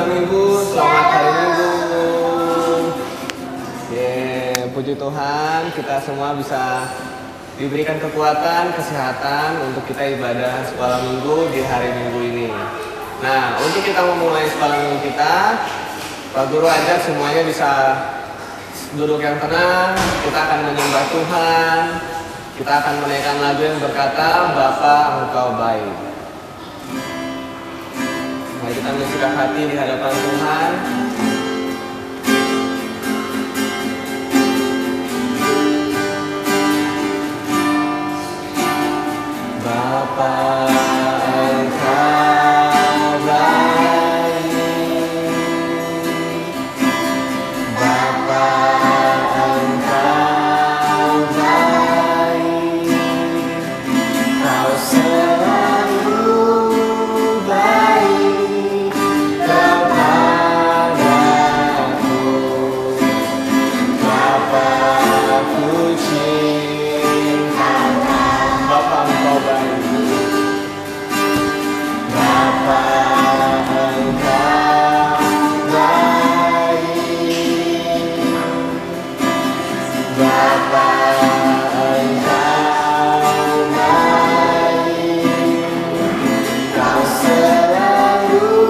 Minggu, selamat hari Minggu. Puji Tuhan, kita semua bisa diberikan kekuatan, kesehatan untuk kita ibadah sekolah Minggu di hari Minggu ini. Nah, untuk kita memulai sekolah Minggu kita, Pak Guru ajak semuanya bisa duduk yang tenang. Kita akan menyembah Tuhan. Kita akan menaikkan lagu yang berkata, Bapa Engkau baik. Mari kita bersikap hati di hadapan Tuhan. Bapa Engkau baik, Bapa Engkau baik, Kau selalu baik kepadaku, Bapa ku cinta, Bapa Engkau baik. Bapa Engkau baik, Bapa Engkau baik, Kau selalu baik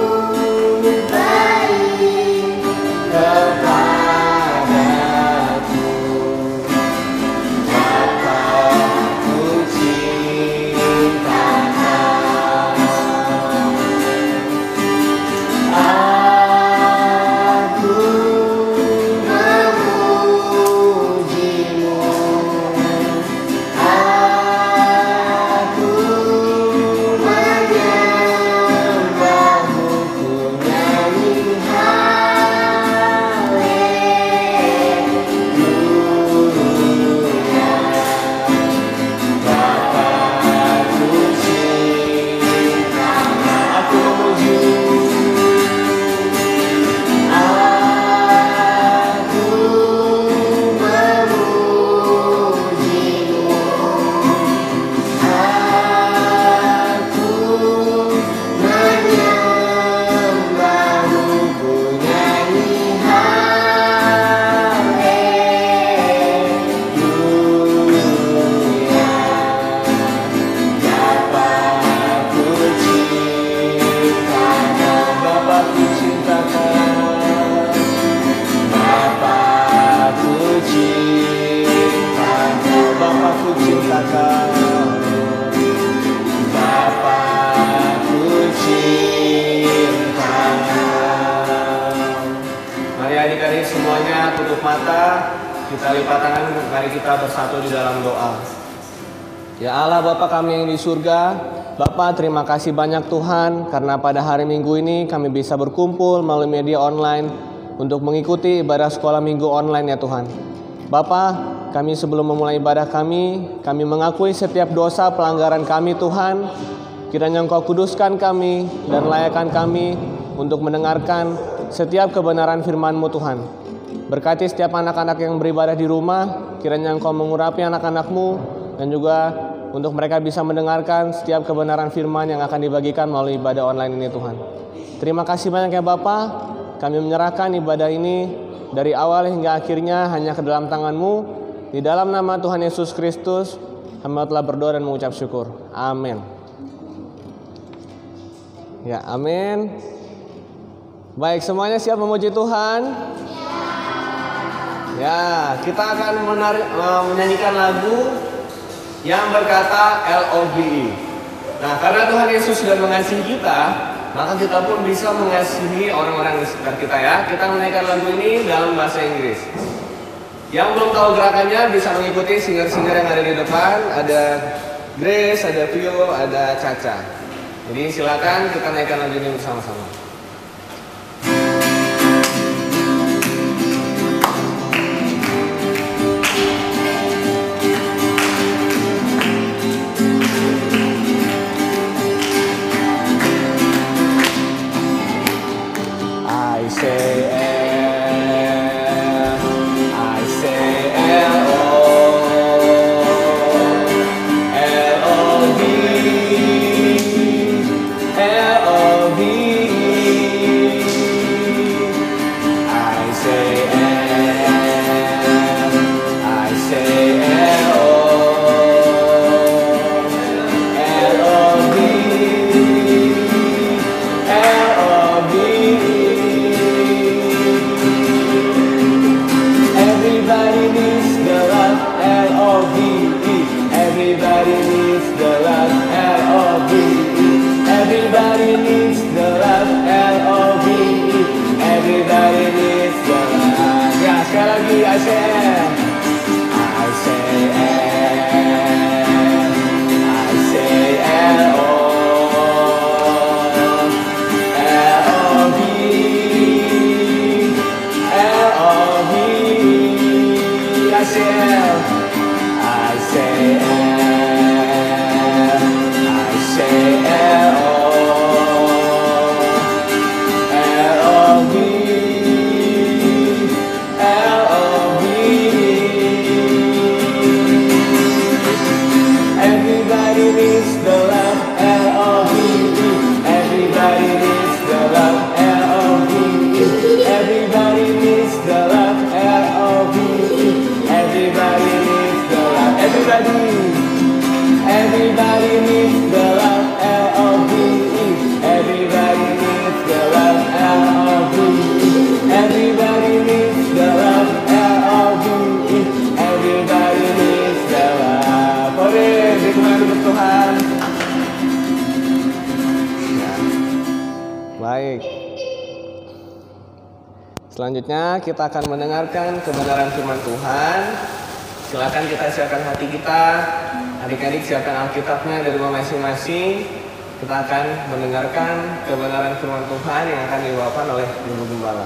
kepadaku, Bapa ku cinta. Mari adik-adik semuanya tutup mata, kita lipat tangan, mari kita bersatu di dalam doa. Ya Allah Bapa kami yang di surga, Bapa terima kasih banyak Tuhan karena pada hari Minggu ini kami bisa berkumpul melalui media online untuk mengikuti ibadah sekolah Minggu online ya Tuhan. Bapa, kami sebelum memulai ibadah kami mengakui setiap dosa pelanggaran kami Tuhan. Kiranya Engkau kuduskan kami dan layakkan kami untuk mendengarkan setiap kebenaran firman-Mu Tuhan. Berkati setiap anak-anak yang beribadah di rumah, kiranya Engkau mengurapi anak-anak-Mu dan juga untuk mereka bisa mendengarkan setiap kebenaran firman yang akan dibagikan melalui ibadah online ini Tuhan. Terima kasih banyak ya Bapa, kami menyerahkan ibadah ini dari awal hingga akhirnya hanya ke dalam tangan-Mu. Di dalam nama Tuhan Yesus Kristus, hamba telah berdoa dan mengucap syukur. Amin. Ya, amin. Baik, semuanya siap memuji Tuhan? Ya, kita akan menyanyikan lagu yang berkata LOVE. Nah, karena Tuhan Yesus sudah mengasihi kita, maka kita pun bisa mengasihi orang-orang di sekitar kita ya. Kita menaikkan lagu ini dalam bahasa Inggris. Yang belum tahu gerakannya bisa mengikuti singer-singer yang ada di depan. Ada Grace, ada Vio, ada Caca. Jadi silakan kita naikkan lagu ini bersama-sama. I say L-O-V-E needs the love, L-O-V-E. Everybody needs the love, L-O-V-E. Everybody needs the love. Ya, sekali lagi, I say L. I say L. I say L-O. L-O-V-E. L-O-V-E. I say L. I say L. I say L-O. Everybody needs the love, L-O-V-E. Everybody needs the love, L-O-V-E. Everybody needs the love, L-O-V-E. Everybody needs the love. Everybody needs the love, L-O-V-E. Everybody needs the love, L-O-V-E. Everybody needs the love, L-O-V-E. Everybody needs the love. Boleh ditemani untuk Tuhan. Ya. Baik. Selanjutnya kita akan mendengarkan kebenaran firman Tuhan. Silakan kita siapkan hati kita. Adik-adik siapkan Alkitabnya dari rumah masing-masing. Kita akan mendengarkan kebenaran firman Tuhan yang akan dibawakan oleh Ibu Gembala.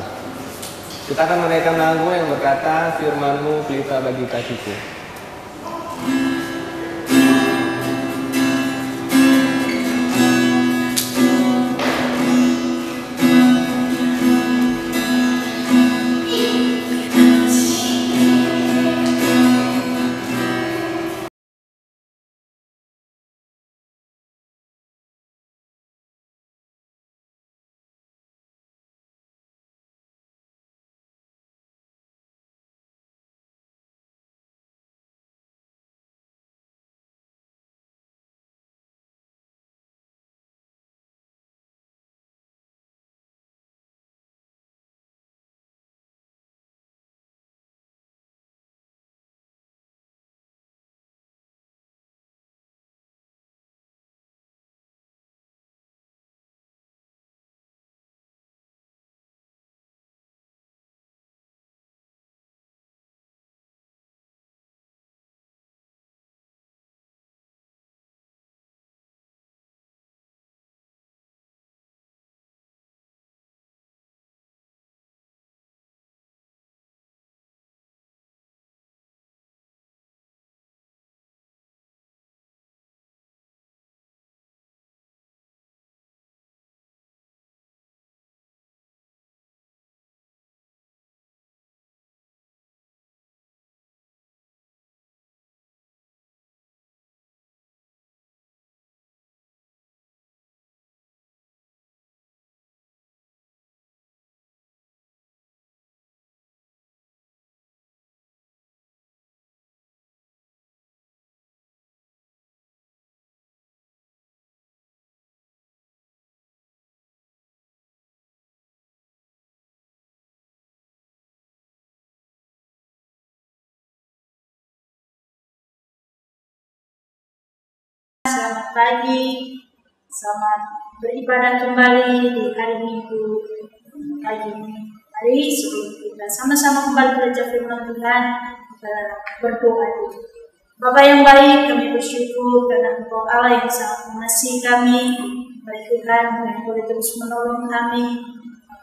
Kita akan menaikkan lagu yang berkata, firman-Mu pelita bagi kakiku. Selamat pagi, selamat beribadah kembali di hari Minggu pagi ini. Mari sebelum kita sama-sama kembali belajar firman Tuhan, kita berdoa dulu. Bapa yang baik, kami bersyukur karena Engkau Allah yang sangat mengasihi kami. Baik Tuhan, yang boleh terus menolong kami,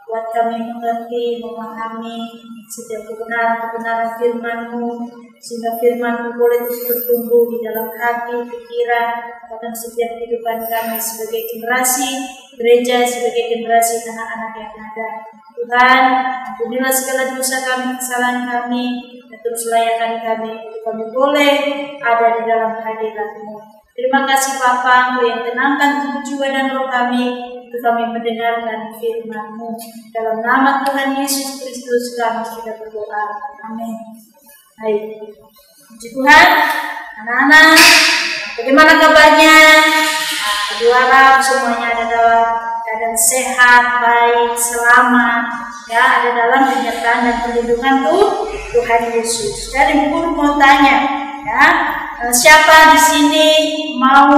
buat kami mengerti, memahami setiap kebenaran firman-Mu, sehingga firman-Mu boleh terus bertumbuh di dalam hati, pikiran, bahkan setiap kehidupan kami sebagai generasi gereja, sebagai generasi anak-anak yang ada. Tuhan, ampunilah segala dosa kami, kesalahan kami, dan terus layakkan kami untuk kami boleh ada di dalam hadirat-Mu. Terima kasih Bapa, Engkau yang tenangkan tubuh jiwa dan roh kami, untuk kami mendengarkan firman-Mu. Dalam nama Tuhan Yesus Kristus kami sudah berdoa. Amin. Baik. Puji Tuhan, anak-anak, bagaimana kabarnya? Berharap semuanya ada dalam keadaan sehat, baik, selamat, ya, ada dalam penyertaan dan perlindungan Tuhan Yesus. Jadi guru mau tanya, Ya, siapa di sini mau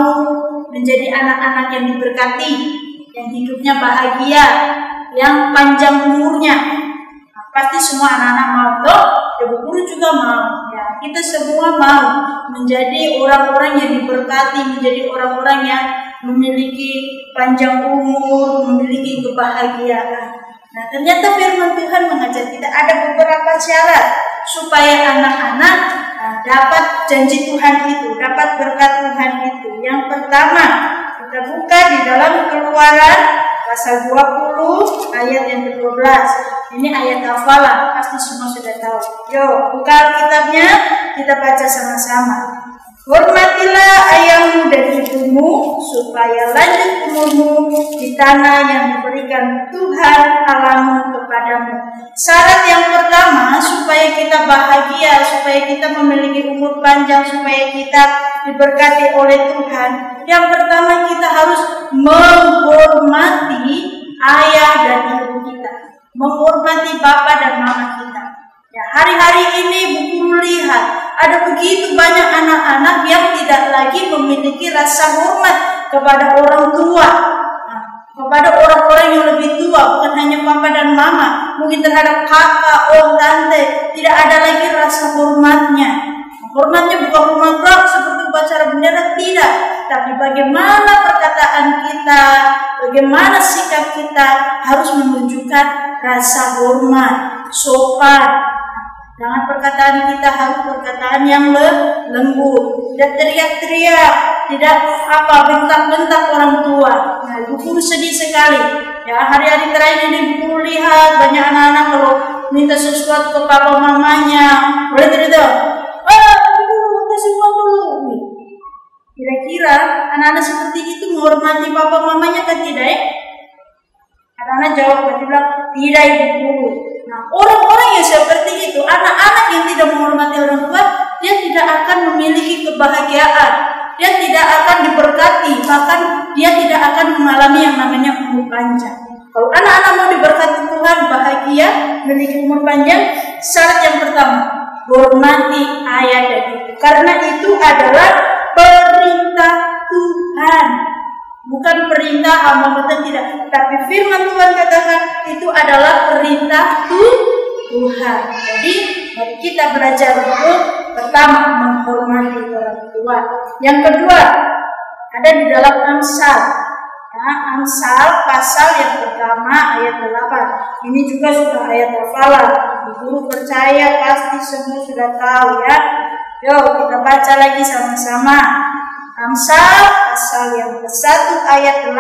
menjadi anak-anak yang diberkati, yang hidupnya bahagia, yang panjang umurnya? Nah, pasti semua anak-anak mau, loh. Ibu guru juga mau. Ya, kita semua mau menjadi orang-orang yang diberkati, menjadi orang-orang yang memiliki panjang umur, memiliki kebahagiaan. Nah, ternyata firman Tuhan mengajar kita ada beberapa syarat supaya anak-anak dapat janji Tuhan itu, dapat berkat Tuhan itu. Yang pertama, kita buka di dalam Keluaran pasal 20 ayat yang ke-12. Ini ayat hafalan, pasti semua sudah tahu. Yuk, buka Alkitabnya, kita baca sama-sama. Hormatilah ayahmu dan ibumu, supaya lanjut umurmu di tanah yang diberikan Tuhan Allahmu kepadamu. Syarat yang pertama, supaya kita bahagia, supaya kita memiliki umur panjang, supaya kita diberkati oleh Tuhan. Yang pertama, kita harus menghormati ayah dan ibu kita, menghormati bapak dan mama kita. Ya, hari-hari ini Bu Guru lihat ada begitu banyak anak-anak yang tidak lagi memiliki rasa hormat kepada orang tua, kepada orang-orang yang lebih tua, bukan hanya papa dan mama, mungkin terhadap kakak, om, tante, tidak ada lagi rasa hormatnya. Hormatnya bukan hormat berat seperti upacara bendera, tidak, tapi bagaimana perkataan kita, bagaimana sikap kita harus menunjukkan rasa hormat, sopan. Jangan perkataan kita harus perkataan yang lembut, tidak teriak-teriak, tidak bentak-bentak orang tua. Nah, Ibu Guru sedih sekali. Ya, hari-hari terakhir ini Ibu Guru lihat banyak anak-anak kalau minta sesuatu ke papa mamanya, boleh tidak? Ibu Guru kasih uang dulu. Kira-kira anak-anak seperti itu menghormati papa mamanya kan tidak? Anak-anak jawab, berarti bilang tidak, Ibu Guru. Nah, orang-orang yang seperti itu, anak-anak yang tidak menghormati orang tua, dia tidak akan memiliki kebahagiaan, dia tidak akan diberkati, bahkan dia tidak akan mengalami yang namanya umur panjang. Kalau anak-anak mau diberkati Tuhan, bahagia, memiliki umur panjang, syarat yang pertama, hormati ayah dan ibu, karena itu adalah perintah Tuhan. Bukan perintah hamba tidak, tapi firman Tuhan katakan itu adalah perintah Tuhan. Jadi mari kita belajar untuk pertama menghormati orang tua. Yang kedua ada di dalam Amsal. Nah, Amsal pasal yang pertama ayat 8. Ini juga sudah ayat hafalan. Guru percaya pasti semua sudah tahu ya. Yuk kita baca lagi sama-sama. Amsal pasal yang ke-1 ayat 8.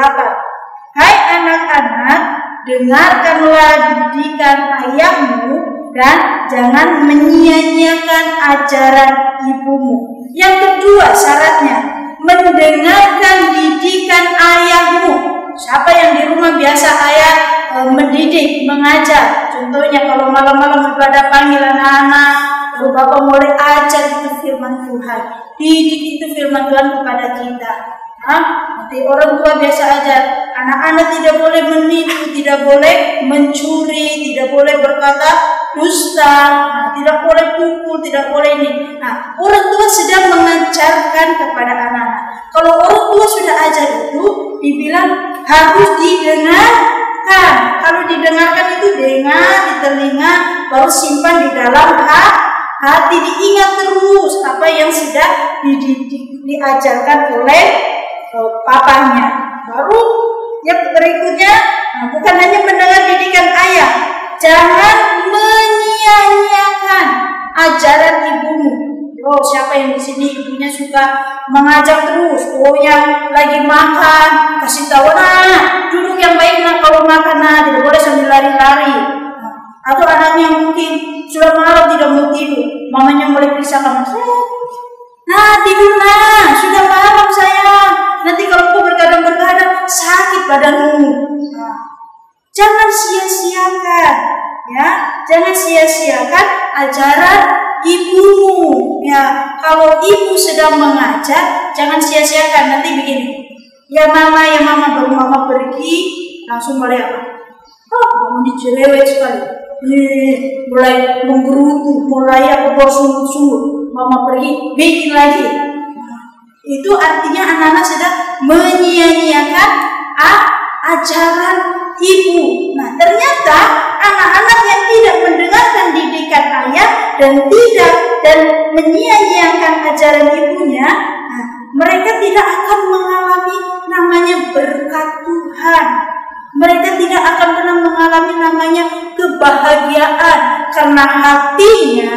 Hai anak-anak, dengarkanlah didikan ayahmu dan jangan menyia-nyiakan ajaran ibumu. Yang kedua syaratnya, mendengarkan didikan ayahmu. Siapa yang di rumah biasa ayah mendidik, mengajar? Contohnya kalau malam-malam ibadah panggil anak-anak, lalu bapak mulai ajar itu firman Tuhan. Didik itu firman Tuhan kepada kita. Nanti orang tua biasa ajar, anak-anak tidak boleh menipu, tidak boleh mencuri, tidak boleh berkata dusta, tidak boleh pukul, tidak boleh ini. Nah, orang tua sedang mengajarkan kepada anak-anak. Kalau orang tua sudah ajar itu, dibilang harus didengarkan. Kalau didengarkan itu dengar di telinga, baru simpan di dalam hati, diingat terus apa yang sudah diajarkan oleh papanya. Baru yang berikutnya, bukan hanya mendengar didikan ayah, jangan menyia-nyiakan ajaran ibumu. Oh, siapa yang di sini ibunya suka mengajak terus? Oh, yang lagi makan kasih tahu, nah duduk yang baik, nah kalau makan tidak boleh sambil lari-lari. Atau anaknya mungkin sudah malam tidak mau tidur, mamanya mulai periksa kamar, nah tidur nah, sudah malam sayang, nanti kalau kau bergadang-gadang sakit badanmu. Jangan sia-siakan, ya, jangan sia-siakan ajaran ibumu. Ya, kalau ibu sedang mengajar, jangan sia-siakan. Nanti begini, ya mama baru mama pergi, langsung mulai apa? Mama dicerewet sekali. Mulai menggerutu, mulai apa bersungut-sungut. mama pergi bikin lagi. Itu artinya anak-anak sedang menyia-nyiakan ajaran ibu. Nah, ternyata anak-anak yang tidak mendengarkan didikan ayah dan menyia-nyiakan ajaran ibunya, nah, mereka tidak akan mengalami namanya berkat Tuhan. Mereka tidak akan pernah mengalami namanya kebahagiaan karena hatinya,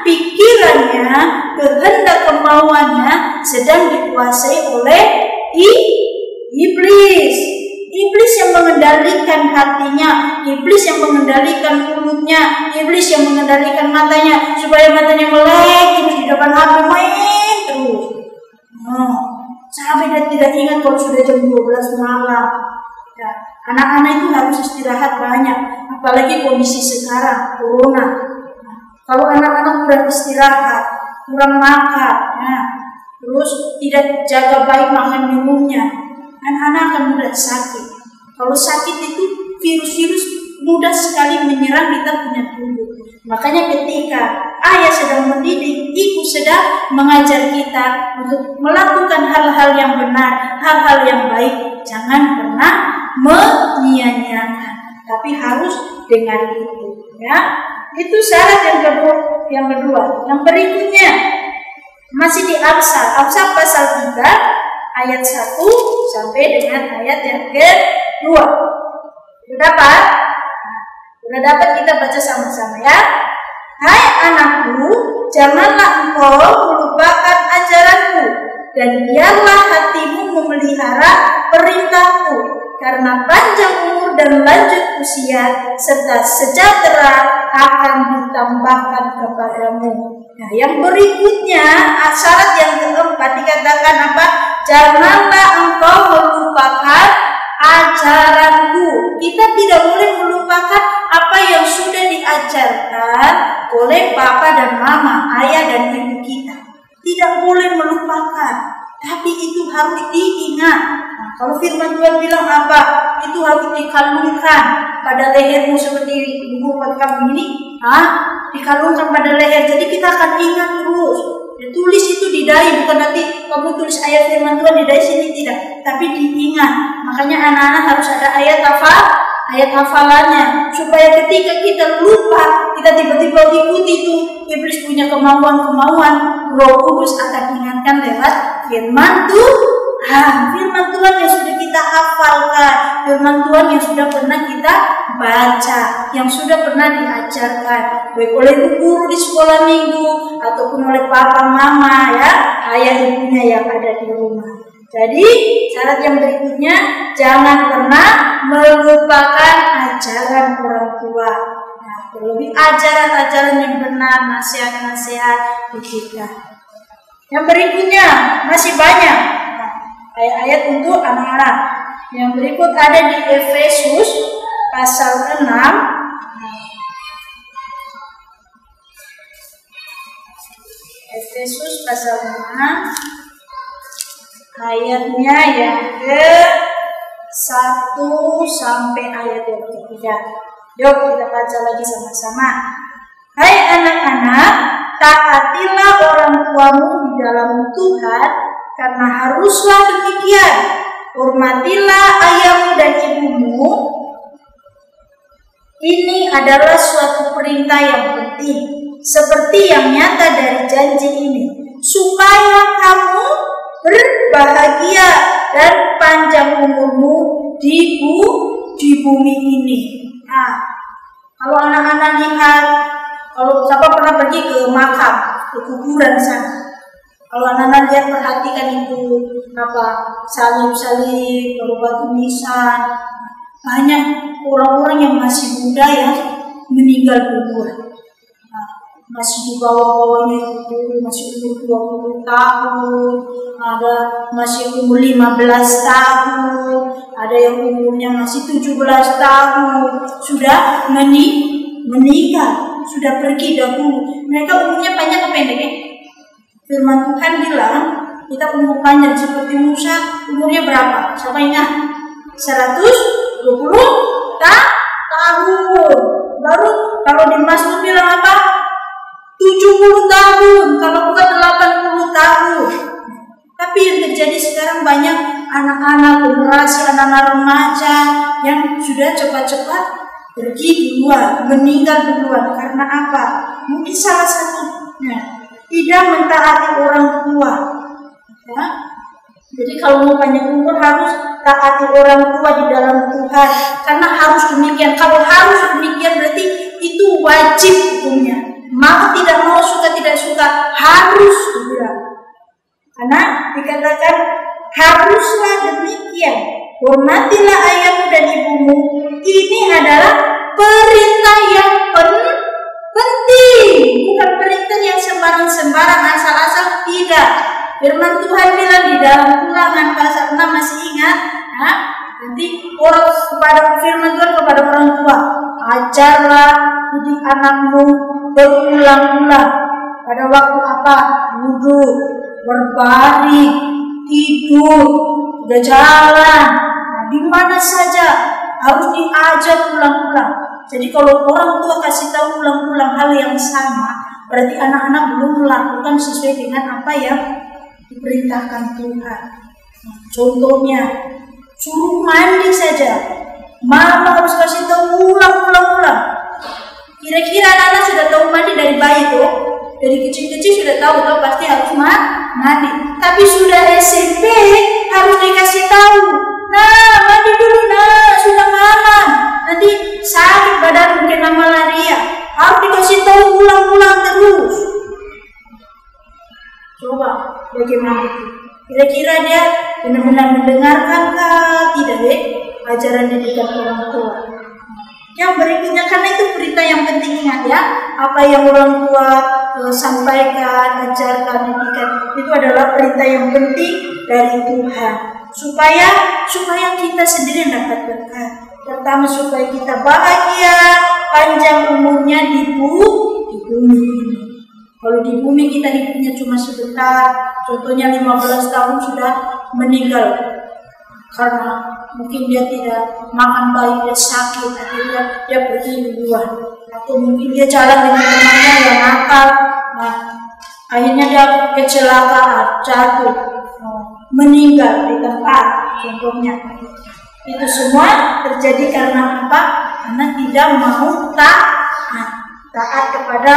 pikirannya, kehendak kemauannya sedang dikuasai oleh iblis. Iblis yang mengendalikan hatinya, iblis yang mengendalikan mulutnya, iblis yang mengendalikan matanya supaya matanya melek terus di depan HP main terus. Sampai dia tidak ingat kalau sudah jam 12 malam. Ya, anak-anak itu harus istirahat banyak, apalagi kondisi sekarang corona. Kalau anak-anak kurang istirahat, kurang makan, terus tidak jaga baik makan minumnya, anak-anak akan mudah sakit. Kalau sakit itu virus-virus mudah sekali menyerang kita punya tubuh. Makanya ketika ayah sedang mendidik, ibu sedang mengajar kita untuk melakukan hal-hal yang benar, hal-hal yang baik, jangan pernah menyia-nyiakan, tapi harus dengar itu, ya. Itu syarat yang kedua. Yang berikutnya masih di Amsal pasal 3 ayat 1 sampai dengan ayat yang ke-2. Sudah dapat kita baca sama-sama, ya. Hai anakku, janganlah engkau melupakan ajaranku, dan biarlah hatimu memelihara perintahku, karena panjang umur dan lanjut usia serta sejahtera akan ditambahkan kepadamu. Nah, yang berikutnya, syarat yang keempat dikatakan apa? Janganlah engkau melupakan ajaranku. Kita tidak boleh melupakan apa yang sudah diajarkan oleh papa dan mama, ayah dan ibu kita. Tidak boleh melupakan, tapi itu harus diingat. Nah, kalau firman Tuhan bilang apa? Itu harus dikalungkan pada lehermu seperti ibu buat kamu ini, dikalungkan pada leher. Jadi kita akan ingat terus. Tulis itu di dai, bukan nanti kamu tulis ayat firman Tuhan di dai sini, tidak, tapi diingat. Makanya anak-anak harus ada ayat hafalannya, supaya ketika kita lupa, kita tiba-tiba ikuti itu iblis punya kemauan, Roh Kudus akan ingatkan lewat firman Tuhan. Firman Tuhan yang sudah kita hafalkan, firman Tuhan yang sudah pernah kita baca, yang sudah pernah diajarkan, baik oleh guru di sekolah minggu ataupun oleh papa mama, ya, ayah ibunya yang ada di rumah. Jadi syarat yang berikutnya, jangan pernah melupakan ajaran orang tua. Nah, terlebih ajaran-ajaran yang benar, nasihat-nasihat di kita. Yang berikutnya masih banyak ayat-ayat untuk anak-anak. Yang berikut ada di Efesus pasal 6. Efesus pasal 6 ayatnya yang ke-1 sampai ayat yang ke-3. Yuk kita baca lagi sama-sama. Hai anak-anak, taatilah orang tuamu di dalam Tuhan, karena haruslah demikian. Hormatilah ayahmu dan ibumu. Ini adalah suatu perintah yang penting, seperti yang nyata dari janji ini, supaya kamu berbahagia dan panjang umurmu di bumi ini. Nah, kalau anak-anak lihat, kalau siapa pernah pergi ke makam, ke kuburan sana, kalau anak-anak lihat, perhatikan itu salib-salib, batu nisan, banyak orang-orang yang masih muda yang meninggal duluan. Masih di bawah-bawahnya itu, masih umur 20 tahun, ada masih umur 15 tahun, ada yang umurnya masih 17 tahun, sudah meninggal, sudah pergi dahulu. Mereka umurnya panjang atau pendek, ya? Firman Tuhan bilang, kita umur panjang seperti Musa, umurnya berapa? Siapa ingat? 120 tahun. Baru kalau di Mazmur bilang apa? 70 tahun, kalau bukan 80 tahun. Tapi yang terjadi sekarang banyak anak-anak generasi, anak-anak remaja yang sudah cepat-cepat pergi duluan, meninggal duluan. Karena apa? Mungkin salah satunya tidak mentaati orang tua. Ya? Jadi kalau mau panjang umur harus taati orang tua di dalam Tuhan. Karena harus demikian. Kalau harus demikian berarti itu wajib hukumnya. Mau tidak mau, suka tidak suka, harus dibilang. Karena dikatakan haruslah demikian. Hormatilah ayahmu dan ibumu. Ini adalah perintah yang penting. Bukan perintah yang sembarang-sembarang asal-asal, tidak. Firman Tuhan bilang di dalam Ulangan pasal 6, masih ingat? Nah, nanti orang kepada firman Tuhan kepada orang tua, ajarlah didik anakmu berulang-ulang. Pada waktu apa? Duduk, berbaring, tidur, udah jalan, nah, di mana saja harus diajar ulang-ulang. Jadi kalau orang tua kasih tahu ulang-ulang hal yang sama, berarti anak-anak belum melakukan sesuai dengan apa yang diperintahkan Tuhan. Contohnya, suruh mandi saja, mama harus kasih tahu ulang-ulang. Kira-kira anak-anak sudah tahu mandi dari bayi tuh, dari kecil-kecil sudah tahu pasti harus mandi. Tapi sudah SMP harus dikasih tahu. Nah, mandi dulu, nah, sudah malam. Nanti sakit badan, mungkin malaria. Harus dikasih tahu ulang-ulang terus. Coba bagaimana itu? Kira-kira dia benar-benar mendengarkan kah? Tidak deh, ajaran didikan orang tua. Yang berikutnya, karena itu berita yang penting, ingat ya, apa yang orang tua sampaikan, ajarkan, didikan, itu adalah perintah yang penting dari Tuhan. Supaya kita sendiri yang dapat berkat. Pertama, supaya kita bahagia, panjang umurnya di bumi ini. Kalau di bumi kita hidupnya cuma sebentar, contohnya 15 tahun sudah meninggal. Karena mungkin dia tidak makan baik, dia sakit, akhirnya dia pergi duluan. Atau mungkin dia jalan dengan temannya yang nakal, nah, akhirnya dia kecelakaan, jatuh, meninggal di tempat, contohnya. Itu semua terjadi karena apa? Karena tidak mau taat kepada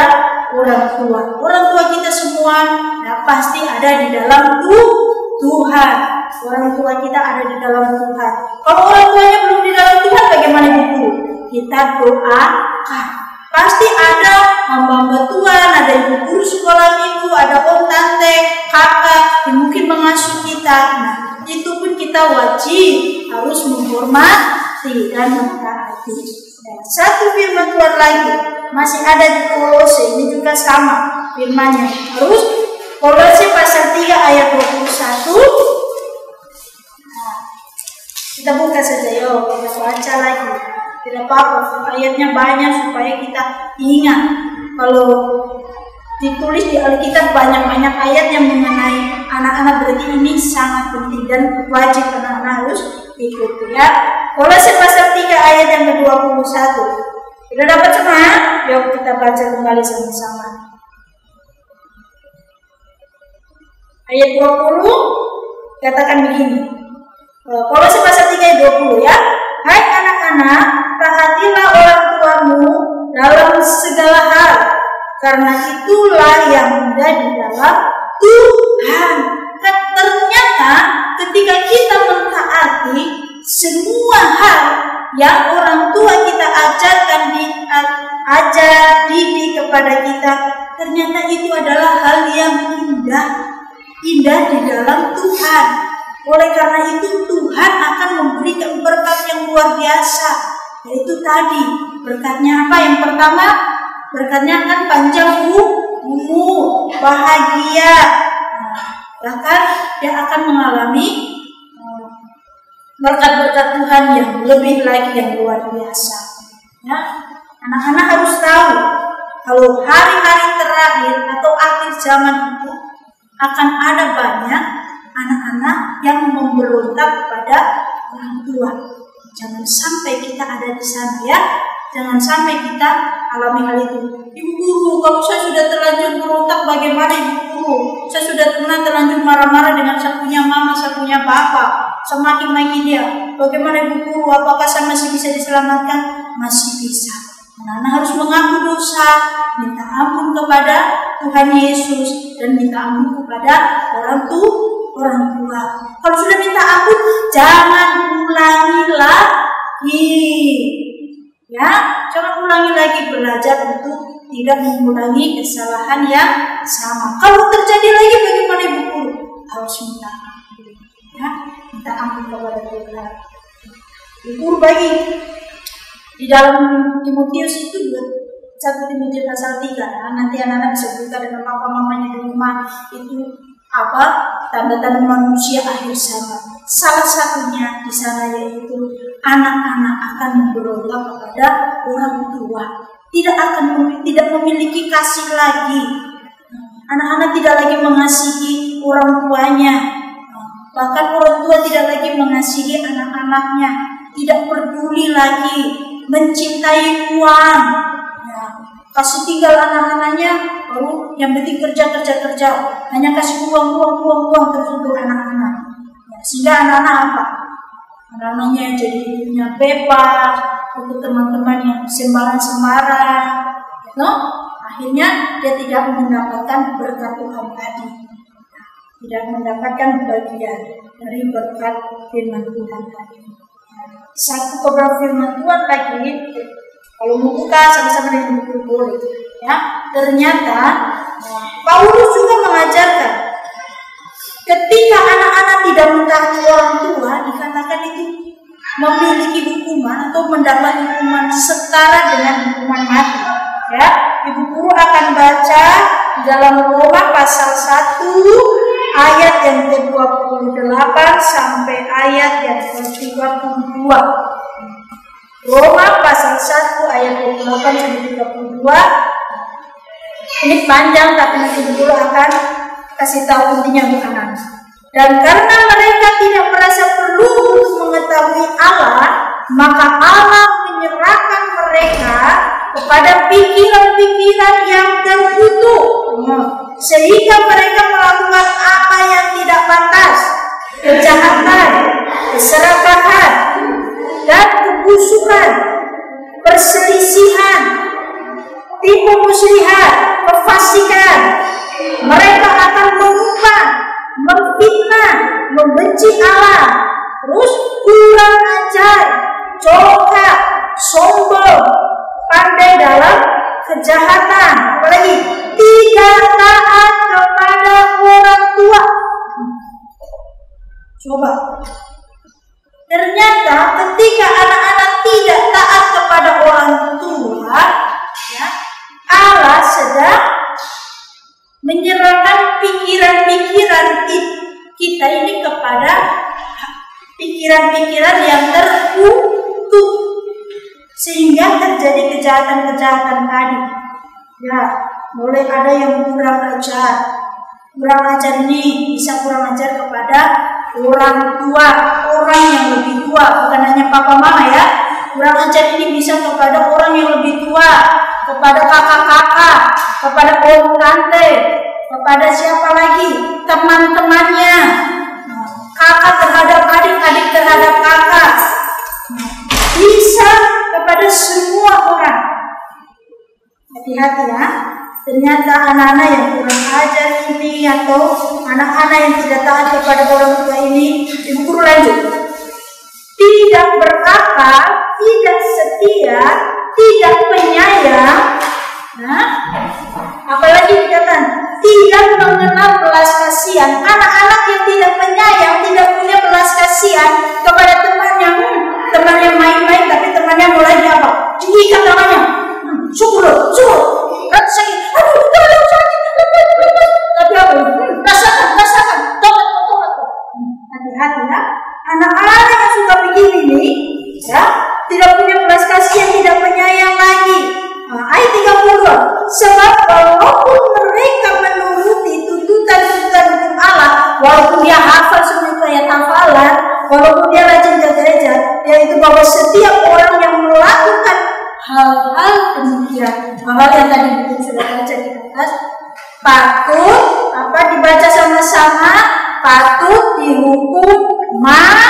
orang tua. Orang tua kita semua ya, pasti ada di dalam Tuhan. Orang tua kita ada di dalam Tuhan. Kalau orang tuanya belum di dalam Tuhan, bagaimana itu? Kita doakan. Pasti ada hamba-hamba Tuhan, ada ibu guru sekolah minggu, ada om tante, kakak yang mungkin mengasuh kita. Nah, itu pun kita wajib harus menghormati dan mentaati. Nah, satu firman Tuhan lagi masih ada di Kolose, ini juga sama firmannya. Terus Kolose pasal 3 ayat 21. Nah, kita buka saja yuk, kita baca lagi. Tidak apa-apa, ayatnya banyak supaya kita ingat. Kalau ditulis di Alkitab banyak-banyak ayat yang mengenai anak-anak, berarti ini sangat penting dan wajib anak-anak harus ikuti ya. Kolose pasal 3 ayat yang ke-21. Sudah dapat semua? Yuk kita baca kembali sama-sama. Ayat 20 katakan begini. Kolose pasal 3 ayat 20 ya. Hai anak-anak, taatilah orang tuamu dalam segala hal, karena itulah yang ada di dalam Tuhan. Ternyata ketika kita mentaati semua hal yang orang tua kita ajarkan, didik kepada kita, ternyata itu adalah hal yang indah di dalam Tuhan. Oleh karena itu Tuhan akan memberikan berkat yang luar biasa. Yaitu tadi berkatnya apa? Yang pertama, berkatnya akan panjang umur, bahagia. Bahkan dia akan mengalami berkat-berkat Tuhan yang lebih lagi, yang luar biasa. Ya, anak-anak harus tahu kalau hari-hari terakhir atau akhir zaman itu akan ada banyak anak-anak yang memberontak kepada orang tua. Jangan sampai kita ada di sana ya. Jangan sampai kita alami hal itu. Ibu guru, kalau saya sudah terlanjur berontak, bagaimana ibu guru? Saya sudah pernah terlanjur marah-marah dengan saya punya mama, saya punya bapak, semakin dia. Bagaimana ibu guru? Apakah saya masih bisa diselamatkan? Masih bisa. Anak-anak harus mengaku dosa, minta ampun kepada Tuhan Yesus, dan minta ampun kepada orang tua. Kalau sudah minta ampun, jangan ulangi lagi. Ya, jangan ulangi lagi, belajar untuk tidak mengulangi kesalahan yang sama. Kalau terjadi lagi, bagaimana ibu guru? Harus minta ampun. Ya, minta ampun kepada Tuhan. Ibu guru bagi di dalam Timotius itu 1 Timotius pasal 3. Nah, nanti anak-anak bisa buka dengan papa-mamanya di rumah. Itu apa? Tanda-tanda manusia akhir zaman. Salah satunya di sana yaitu anak-anak akan memberontak kepada orang tua. Tidak memiliki kasih lagi. Anak-anak tidak lagi mengasihi orang tuanya. Bahkan orang tua tidak lagi mengasihi anak-anaknya. Tidak peduli lagi, mencintai uang. Ya, kasih tinggal anak-anaknya, lalu yang penting kerja. Hanya kasih uang terus untuk anak-anak. Ya, sehingga anak-anak apa? Anak-anaknya jadi punya bebas, untuk teman-teman yang sembarang. No? Akhirnya dia tidak mendapatkan berkat Tuhan tadi. Tidak mendapatkan bagian dari berkat firman Tuhan tadi. Satu kebenaran firman Tuhan lagi, kalau mau buka sama-sama dengan buku boleh. Ya, ternyata Paulus juga mengajarkan ketika anak-anak tidak mentaati orang tua, dikatakan itu memiliki hukuman atau mendapat hukuman setara dengan hukuman mati. Ya, ibu guru akan baca di dalam Roma pasal 1 ayat yang ke-28 sampai ayat yang ke-32. Roma pasal 1 ayat 28 sampai 32. Ini panjang tapi nanti dulu akan kasih tahu intinya untuk anak. Dan karena mereka tidak merasa perlu untuk mengetahui Allah, maka Allah menyerahkan mereka kepada pikiran-pikiran yang terkutuk, sehingga mereka melakukan apa yang tidak pantas, kejahatan, keserakahan, dan kebusukan, perselisihan, tipu muslihat, kefasikan. Mereka akan mengumpat, memfitnah, membenci Allah, terus kurang ajar, congkak, sombong, pandai dalam kejahatan, apalagi tidak taat kepada orang tua. Coba, ternyata ketika anak-anak tidak taat kepada orang tua, ya, Allah sedang menyerahkan pikiran-pikiran kita ini kepada pikiran-pikiran yang terkutuk, sehingga terjadi kejahatan-kejahatan tadi. Ya, mulai ada yang kurang ajar. Kurang ajar ini bisa kurang ajar kepada orang tua, orang yang lebih tua, bukan hanya papa mama ya. Kurang ajar ini bisa kepada orang yang lebih tua, kepada kakak-kakak, kepada om tante, kepada siapa lagi, teman-temannya, kakak terhadap adik, adik terhadap kakak, bisa kepada semua orang. Hati-hati ya, ternyata anak-anak yang kurang ajar ini atau anak-anak yang tidak taat kepada orang tua ini, ibu guru lanjut, tidak berakal, tidak setia, tidak penyayang, apalagi dikatakan tidak mengenal belas kasihan. Anak-anak yang tidak penyayang, tidak punya belas kasihan kepada temannya main-main, tapi temannya mulai apa? Diikat tangannya, syukur, kan sakit, aduh, sakit, lepas, tapi apa? Rasakan, tobat. Hati-hati ya, anak-anak yang suka begini nih, ya, tidak punya belas kasihan, tidak penyayang lagi. Ayat 32, sebab walaupun mereka menuruti tuntutan-tuntutan hukum Allah, walaupun dia hafal semua itu ayat hafalan, walaupun dia rajin ke gereja, yaitu bahwa setiap orang yang melakukan hal-hal demikian, hal yang tadi Ibu sudah baca di atas, patut dibaca sama-sama, patut dihukum mati.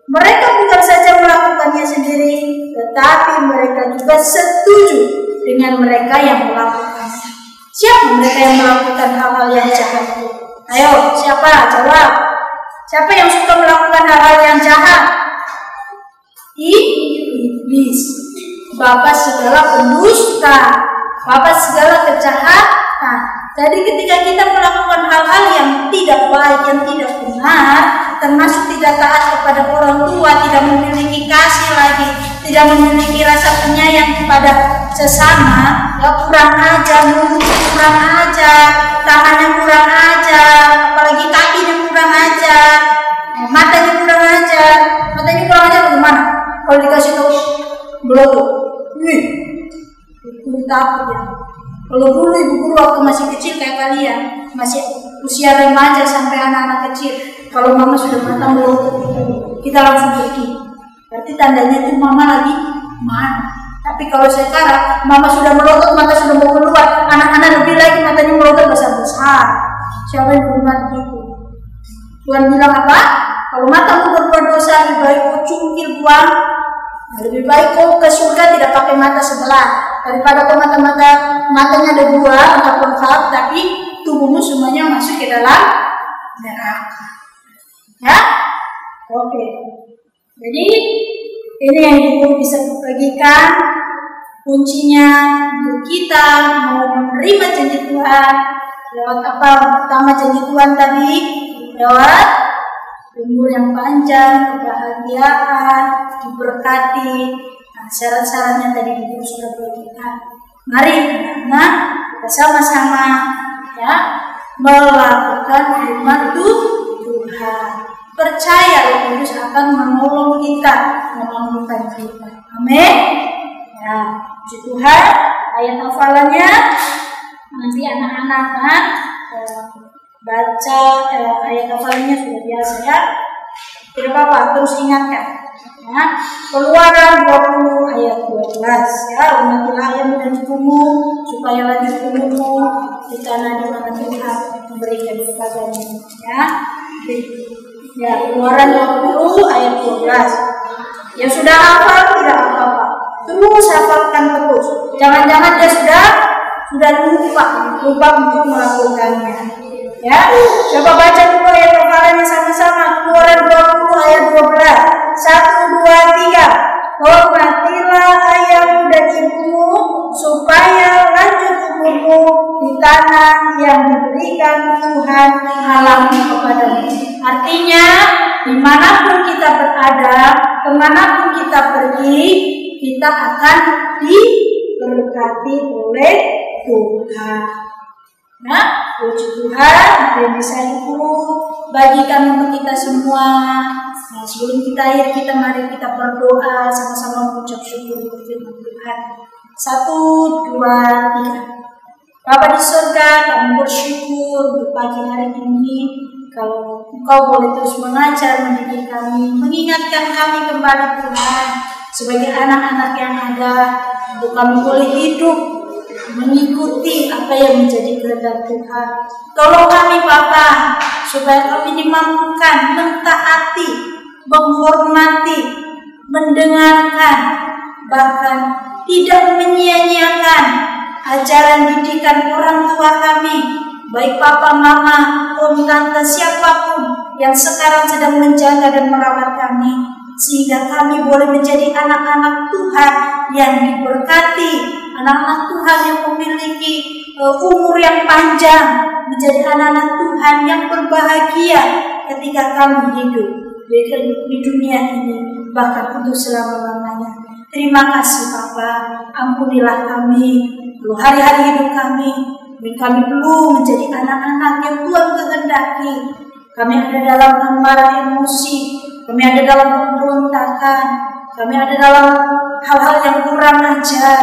Mereka bukan saja melakukannya sendiri, tetapi mereka juga setuju dengan mereka yang melakukannya. Siapa mereka yang melakukan hal-hal yang jahat? Ayo, siapa? Jawab. Siapa yang suka melakukan hal-hal yang jahat? Iblis. Bapak segala pendusta, bapak segala kejahatan. Jadi ketika kita melakukan hal-hal yang tidak baik, yang tidak benar, termasuk tidak taat kepada orang tua, tidak memiliki kasih lagi, tidak memiliki rasa penyayang kepada sesama, ya kurang ajar, mulutnya kurang ajar, tangannya kurang ajar, apalagi kakinya kurang ajar, matanya kurang ajar. Matanya kurang ajar bagaimana? Kalau dikasih tahu melotot, aku takut ya. Kalau dulu ibu guru waktu masih kecil kayak kalian, masih usia remaja sampai anak-anak kecil, kalau mama sudah mata melotot kita langsung pergi. Berarti tandanya itu mama lagi marah. Tapi kalau sekarang mama sudah melotot, mata sudah mau keluar, anak-anak lebih lagi matanya melotot besar-besar. Siapa yang berbuat gitu? Tuhan bilang apa? Kalau matamu berbuat dosa, lebih baik kau cungkil buang. Nah, lebih baik kau ke surga tidak pakai mata sebelah daripada kau matanya ada dua, mata lengkap, tapi tubuhmu semuanya masuk ke dalam neraka. Ya, oke. Jadi ini yang Ibu bisa bagikan. Kuncinya untuk kita mau menerima janji Tuhan lewat apa? Pertama janji Tuhan tadi lewat umur yang panjang, kebahagiaan, diberkati. Nah, syarat-syaratnya tadi Ibu sudah bagikan. Mari anak-anak kita sama-sama ya melakukan firman Tuhan. Percaya Roh Kudus akan menolong kita, memampukan kita. Amin. Ya, puji Tuhan. Ayat hafalannya nanti anak-anak baca ayat hafalannya sudah biasa ya. Tidak apa-apa, terus ingatkan. Ya, Keluaran 20 ayat 12 ya, hormatilah ayahmu dan ibumu supaya lanjut umurmu di tanah di mana Tuhan memberikan kepadamu ya. Ya, Keluaran 20 ayat 12. Yang sudah hafal tidak apa-apa, terus hafalkan terus. Jangan-jangan dia sudah lupa untuk melakukannya. Ya, coba baca dulu ayat hafalannya sama-sama. Keluaran 20 ayat 12. 1, 2, 3. Hormatilah ayahmu dan ibumu supaya lanjut umurmu di tanah yang diberikan Tuhan Allahmu kepadamu. Artinya, dimanapun kita berada, kemanapun kita pergi, kita akan diberkati oleh Tuhan. Nah, puji Tuhan, yang bisa Ibu bagikan untuk kita semua. Nah, sebelum kita akhir, mari kita berdoa sama-sama mengucap syukur untuk firman Tuhan. 1, 2, 3. Bapa di surga, kami bersyukur untuk pagi hari ini. Kalau Engkau boleh terus mengajar, mendidik kami, mengingatkan kami kembali Tuhan sebagai anak-anak yang ada, untuk kami boleh hidup mengikuti apa yang menjadi kehendak Tuhan. Tolong kami Bapa supaya kami dimampukan mentaati, menghormati, mendengarkan, bahkan tidak menyia-nyiakan ajaran didikan orang tua kami, baik papa, mama, om, tante, siapapun yang sekarang sedang menjaga dan merawat kami, sehingga kami boleh menjadi anak-anak Tuhan yang diberkati, anak-anak Tuhan yang memiliki umur yang panjang, menjadi anak-anak Tuhan yang berbahagia ketika kami hidup di dunia ini, bahkan untuk selama-lamanya. Terima kasih Bapa, ampunilah kami kalau hari-hari hidup kami belum menjadi anak-anak yang Tuhan kehendaki. Kami ada dalam amarah emosi, kami ada dalam pemberontakan, kami ada dalam hal-hal yang kurang ajar,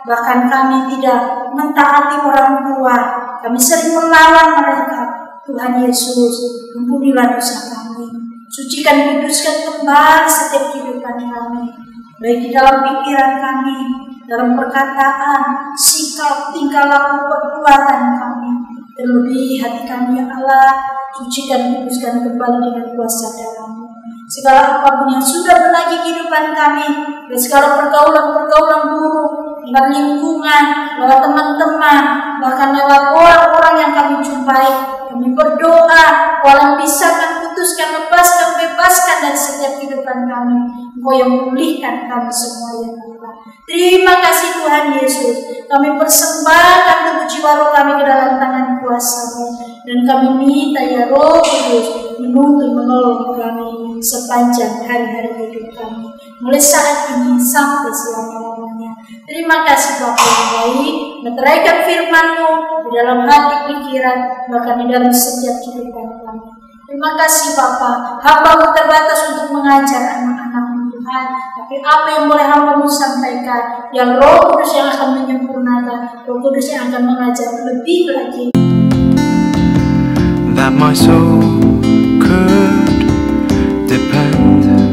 bahkan kami tidak mentaati orang tua, kami sering melawan mereka. Tuhan Yesus, ampunilah dosa kami, sucikan, kuduskan kembali setiap kehidupan kehidupan kami, baik di dalam pikiran kami, dalam perkataan, sikap, tingkah laku, perbuatan kami. Terlebih hati kami, ya Allah, suci dan kuduskan kembali dengan kuasa darah-Mu. Segala apapun yang sudah menagih kehidupan kami, dan segala pergaulan-pergaulan buruk, lewat lingkungan, lewat teman-teman, bahkan lewat orang-orang yang kami jumpai, kami berdoa, walau bisa putuskan, bebaskan dari setiap kehidupan kami. Engkau yang memulihkan kami semua, ya Allah. Terima kasih Tuhan Yesus. Kami persembahkan tubuh jiwa roh kami ke dalam tangan kuasa-Mu, dan kami minta ya Roh Kudus menuntun menolong kami sepanjang hari-hari hidup kami, mulai saat ini sampai selama-lamanya. Terima kasih Bapa yang baik, meteraikan firman-Mu di dalam hati, pikiran, bahkan di dalam setiap kehidupan kami. Terima kasih Bapa, hamba-Mu terbatas untuk mengajar anak-anak-Mu Tuhan, tapi apa yang boleh hamba-Mu sampaikan, yang Roh Kudus yang akan menyempurnakan, Roh Kudus yang akan mengajar lebih lagi. That my soul could depend